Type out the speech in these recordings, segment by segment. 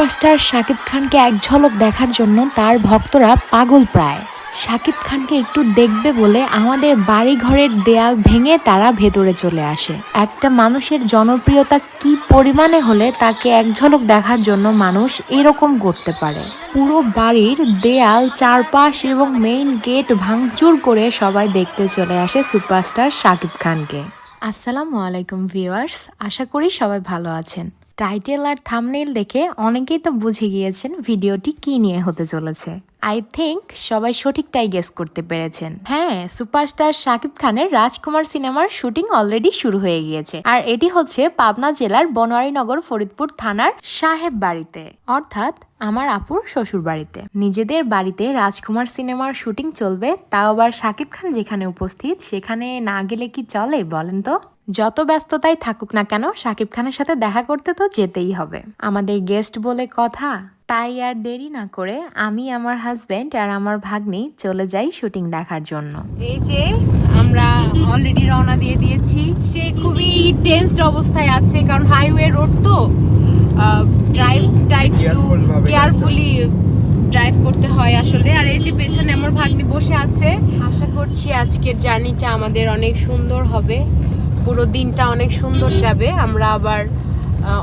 Superstar Shakib খানকে এক ঝলক দেখার জন্য তার ভক্তরা পাগল প্রায়। শাকিব খানকে একটু দেখবে বলে আমাদের বাড়ি ঘরের দেয়াল ভেঙে তারা ভেতরে চলে আসে। একটা মানুষের জনপ্রিয়তা কি পরিমাণে হলে তাকে এক ঝলক দেখার জন্য মানুষ এরকম করতে পারে। পুরো বাড়ির দেয়াল, চারপাশ এবং মেইন গেট ভাঙচুর করে সবাই দেখতে চলে আসে সুপারস্টার শাকিব খানকে। আসসালামু আলাইকুম ভিউয়ার্স, আশা করি সবাই ভালো আছেন। টাইটেল আর থাম্বনেইল দেখে অনেকেই তো বুঝে গিয়েছেন ভিডিওটি কি নিয়ে হতে চলেছে। আই থিঙ্ক সবাই সঠিকটাই গেস করতে পেরেছেন। হ্যাঁ, সুপারস্টার শাকিব খানের রাজকুমার সিনেমার শুটিং অলরেডি শুরু হয়ে গিয়েছে, আর এটি হচ্ছে পাবনা জেলার বনোয়ারিনগর ফরিদপুর থানার সাহেব বাড়িতে, অর্থাৎ আমার আপুর শ্বশুর বাড়িতে। নিজেদের বাড়িতে রাজকুমার সিনেমার শুটিং চলবে, তাও আবার শাকিব খান যেখানে উপস্থিত সেখানে না গেলে কি চলে বলেন তো? যত ব্যস্ততাই থাকুক না কেন, শাকিব খানের সাথে দেখা করতে তো যেতেই হবে, আমাদের গেস্ট বলে কথা। তাই আর দেরি না করে আমি, আমার হাজবেন্ড আর আমার ভাগ্নি চলে যাই শুটিং দেখার জন্য। এই যে আমরা অলরেডি রওনা দিয়ে দিয়েছি। সে খুবই টেন্সড অবস্থায় আছে, কারণ হাইওয়ে রোড তো, কেয়ারফুলি ড্রাইভ করতে হয় আসলে। আর এই যে পেছনে আমার ভাগ্নি বসে আছে। আশা করছি আজকের জার্নিটা আমাদের অনেক সুন্দর হবে, পুরো দিনটা অনেক সুন্দর যাবে। আমরা আবার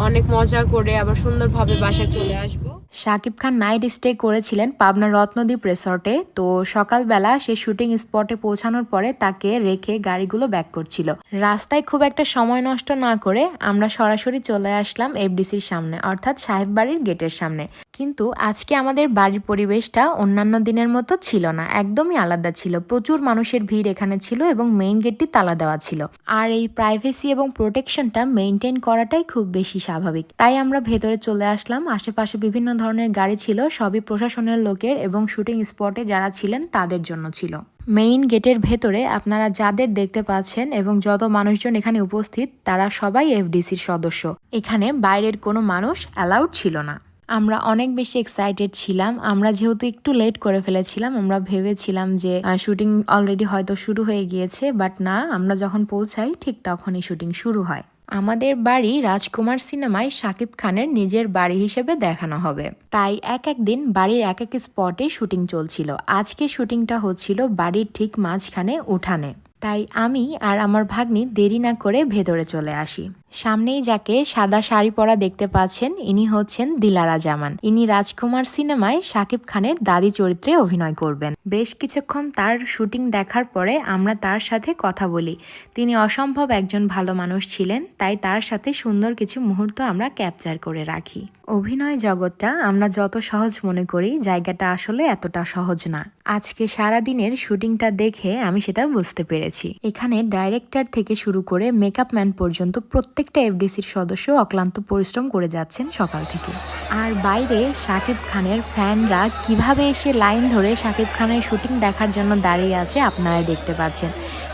অনেক মজা করে আবার সুন্দরভাবে বাসায় চলে আসব। শাকিব খান নাইট স্টে করেছিলেন পাবনা রত্নদ্বীপ রিসর্টে। তো সকালবেলা সে শুটিং স্পটে পৌঁছানোর পরে তাকে রেখে গাড়িগুলো ব্যাক করছিল। রাস্তায় খুব একটা সময় নষ্ট না করে আমরা সরাসরি চলে আসলাম এফডিসির সামনে, অর্থাৎ সাহেব বাড়ির গেটের সামনে। কিন্তু আজকে আমাদের বাড়ির পরিবেশটা অন্যান্য দিনের মতো ছিল না, একদমই আলাদা ছিল। প্রচুর মানুষের ভিড় এখানে ছিল এবং মেইন গেটটি তালা দেওয়া ছিল। আর এই প্রাইভেসি এবং প্রোটেকশনটা মেনটেন করাটাই খুব বেশি স্বাভাবিক। তাই আমরা ভেতরে চলে আসলাম। আশেপাশে বিভিন্ন ধরনের গাড়ি ছিল, সবই প্রশাসনের লোকের এবং শুটিং স্পটে যারা ছিলেন তাদের জন্য ছিল। মেইন গেটের ভেতরে আপনারা যাদের দেখতে পাচ্ছেন এবং যত মানুষজন এখানে উপস্থিত তারা সবাই এফডিসির সদস্য। এখানে বাইরের কোনো মানুষ অ্যালাউড ছিল না। আমরা অনেক বেশি এক্সাইটেড ছিলাম। আমরা যেহেতু একটু লেট করে ফেলেছিলাম, আমরা ভেবেছিলাম যে শুটিং অলরেডি হয়তো শুরু হয়ে গিয়েছে, বাট না, আমরা যখন পৌঁছাই ঠিক তখনই শুটিং শুরু হয়। আমাদের বাড়ি রাজকুমার সিনেমায় শাকিব খানের নিজের বাড়ি হিসেবে দেখানো হবে, তাই এক একদিন বাড়ির এক এক স্পটে শুটিং চলছিল। আজকে শুটিংটা হচ্ছিল বাড়ির ঠিক মাঝখানে উঠানে। তাই আমি আর আমার ভাগ্নি দেরি না করে ভেতরে চলে আসি। সামনেই যাকে সাদা শাড়ি পরা দেখতে পাচ্ছেন, ইনি হচ্ছেন দিলারা জামান। ইনি রাজকুমার সিনেমায় শাকিব খানের দাদি চরিত্রে অভিনয় করবেন। বেশ কিছুক্ষণ তার শুটিং দেখার পরে আমরা তার সাথে কথা বলি। তিনি অসম্ভব একজন ভালো মানুষ ছিলেন, তাই তার সাথে সুন্দর কিছু মুহূর্ত আমরা ক্যাপচার করে রাখি। অভিনয় জগৎটা আমরা যত সহজ মনে করি, জায়গাটা আসলে এতটা সহজ না। আজকে সারাদিনের শুটিংটা দেখে আমি সেটা বুঝতে পেরেছি। এখানে ডাইরেক্টর থেকে শুরু করে মেকআপ ম্যান পর্যন্ত প্রত্যেকটা এফডিসির সদস্য অক্লান্ত পরিশ্রম করে যাচ্ছেন সকাল থেকে। আর বাইরে শাকিব খানের ফ্যানরা কিভাবে এসে লাইন ধরে শাকিব খানের শুটিং দেখার জন্য দাঁড়িয়ে আছে আপনারা দেখতে পাচ্ছেন।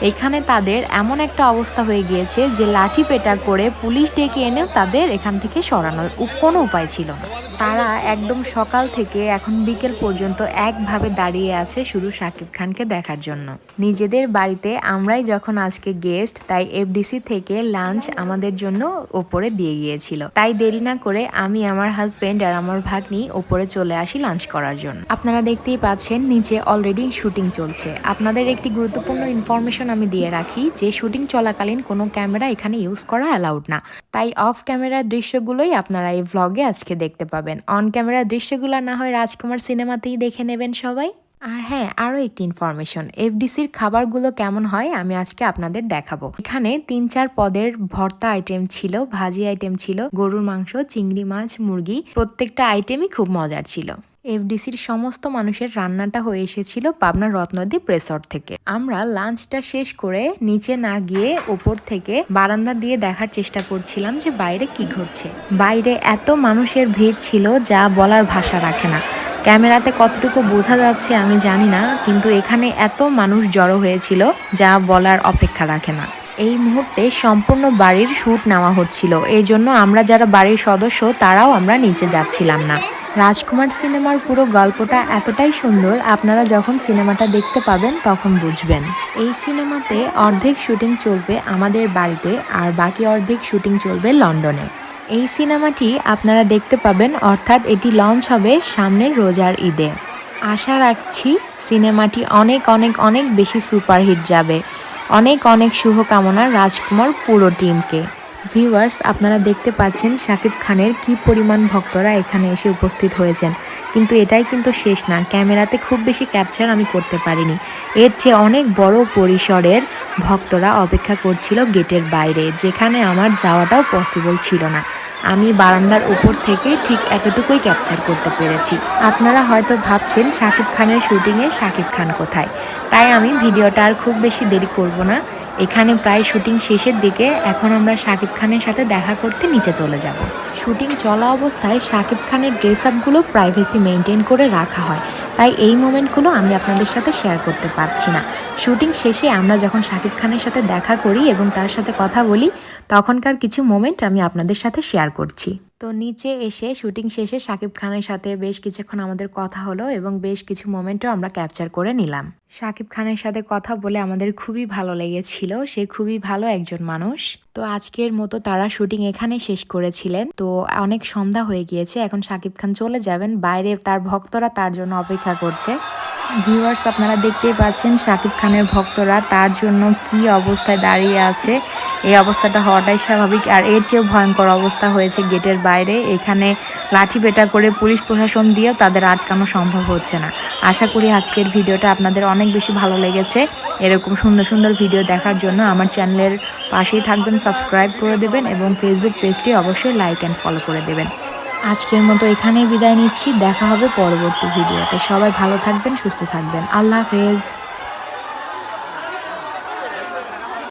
এখানে তাদের এমন একটা অবস্থা হয়ে গিয়েছে যে লাঠি পেটা করে পুলিশ ডেকে এনেও তাদের এখান থেকে সরানোর কোনো উপায় ছিল না। তারা একদম সকাল থেকে এখন বিকেল পর্যন্ত একভাবে দাঁড়িয়ে আছে শুধু শাকিব খানকে দেখার জন্য। নিজেদের বাড়িতে আমরাই যখন আজকে গেস্ট, তাই এফডিসি থেকে লাঞ্চ আমাদের জন্য ওপরে দিয়ে গিয়েছিল। তাই দেরি না করে আমি, আমার হাজবেন্ড আর আমার ভাগ্নি ওপরে চলে আসি লাঞ্চ করার জন্য। আপনারা দেখতেই পাচ্ছেন নিচে অলরেডি শুটিং চলছে। আপনাদের একটি গুরুত্বপূর্ণ ইনফরমেশন আমি দিয়ে রাখি যে শুটিং চলাকালীন কোনো ক্যামেরা এখানে ইউজ করা অ্যালাউড না। তাই অফ ক্যামেরার দৃশ্যগুলোই আপনারা এই ভ্লগে আজকে দেখতে পাবেন। অন ক্যামেরার দৃশ্যগুলো না হয় রাজকুমার সিনেমাতেই দেখে নেবেন সবাই। আর হ্যাঁ, আরও একটি ইনফরমেশন, এফডিসির খাবারগুলো কেমন হয় আমি আজকে আপনাদের দেখাবো। এখানে 3-4 পদের ভর্তা আইটেম ছিল, ভাজি আইটেম ছিল, গরুর মাংস, চিংড়ি মাছ, মুরগি, প্রত্যেকটা আইটেমই খুব মজার ছিল। এফডিসির সমস্ত মানুষের রান্নাটা হয়ে এসেছিল পাবনা রত্নদ্বীপ রিসর্ট থেকে। আমরা লাঞ্চটা শেষ করে নিচে না গিয়ে ওপর থেকে বারান্দা দিয়ে দেখার চেষ্টা করছিলাম যে বাইরে কি ঘটছে। বাইরে এত মানুষের ভিড় ছিল যা বলার ভাষা রাখে না। ক্যামেরাতে কতটুকু বোঝা যাচ্ছে আমি জানি না, কিন্তু এখানে এত মানুষ জড়ো হয়েছিল যা বলার অপেক্ষা রাখে না। এই মুহূর্তে সম্পূর্ণ বাড়ির শ্যুট নেওয়া হচ্ছিল, এই জন্য আমরা যারা বাড়ির সদস্য তারাও আমরা নিচে যাচ্ছিলাম না। রাজকুমার সিনেমার পুরো গল্পটা এতটাই সুন্দর, আপনারা যখন সিনেমাটা দেখতে পাবেন তখন বুঝবেন। এই সিনেমাতে অর্ধেক শুটিং চলবে আমাদের বাড়িতে আর বাকি অর্ধেক শুটিং চলবে লন্ডনে। এই সিনেমাটি আপনারা দেখতে পাবেন, অর্থাৎ এটি লঞ্চ হবে সামনের রোজার ঈদে। আশা রাখছি সিনেমাটি অনেক অনেক অনেক বেশি সুপারহিট যাবে। অনেক অনেক শুভকামনা রাজকুমার পুরো টিমকে। ভিউয়ার্স, আপনারা দেখতে পাচ্ছেন শাকিব খানের কি পরিমাণ ভক্তরা এখানে এসে উপস্থিত হয়েছেন। কিন্তু এটাই কিন্তু শেষ না, ক্যামেরাতে খুব বেশি ক্যাপচার আমি করতে পারিনি। এর চেয়ে অনেক বড় পরিসরের ভক্তরা অপেক্ষা করছিল গেটের বাইরে, যেখানে আমার যাওয়াটাও পসিবল ছিল না। আমি বারান্দার উপর থেকে ঠিক এতটুকুই ক্যাপচার করতে পেরেছি। আপনারা হয়তো ভাবছেন শাকিব খানের শুটিংয়ে শাকিব খান কোথায়, তাই আমি ভিডিওটা আর খুব বেশি দেরি করব না। এখানে প্রায় শুটিং শেষের দিকে, এখন আমরা শাকিব খানের সাথে দেখা করতে নিচে চলে যাব। শুটিং চলা অবস্থায় শাকিব খানের ড্রেস আপগুলো প্রাইভেসি মেনটেন করে রাখা হয়, তাই এই মোমেন্টগুলো আমি আপনাদের সাথে শেয়ার করতে পারছি না। শুটিং শেষে আমরা যখন শাকিব খানের সাথে দেখা করি এবং তার সাথে কথা বলি, তখনকার কিছু মোমেন্ট আমি আপনাদের সাথে শেয়ার করছি। তো নিচে এসে শুটিং শেষে শাকিব খানের সাথে বেশ কিছুক্ষণ আমাদের কথা হলো এবং বেশ কিছু মোমেন্টও আমরা ক্যাপচার করে নিলাম। শাকিব খানের সাথে কথা বলে আমাদের খুবই ভালো লেগেছিল, সে খুবই ভালো একজন মানুষ। তো আজকের মতো তারা শুটিং এখানে শেষ করেছিলেন। তো অনেক সন্ধ্যা হয়ে গিয়েছে, এখন শাকিব খান চলে যাবেন, বাইরে তার ভক্তরা তার জন্য অপেক্ষা করছে। ভিউয়ার্স, আপনারা দেখতেই পাচ্ছেন শাকিব খানের ভক্তরা তার জন্য কি অবস্থায় দাঁড়িয়ে আছে। এই অবস্থাটা হওয়াটাই স্বাভাবিক, আর এর চেয়েও ভয়ঙ্কর অবস্থা হয়েছে গেটের বাইরে। এখানে লাঠি পেটা করে পুলিশ প্রশাসন দিয়েও তাদের আটকানো সম্ভব হচ্ছে না। আশা করি আজকের ভিডিওটা আপনাদের অনেক বেশি ভালো লেগেছে। এরকম সুন্দর সুন্দর ভিডিও দেখার জন্য আমার চ্যানেলের পাশেই থাকবেন, সাবস্ক্রাইব করে দেবেন এবং ফেসবুক পেজটি অবশ্যই লাইক অ্যান্ড ফলো করে দেবেন। আজকের মতো এখানেই বিদায় নিচ্ছি, দেখা হবে পরবর্তী ভিডিওতে। সবাই ভালো থাকবেন, সুস্থ থাকবেন। আল্লাহ হাফেজ।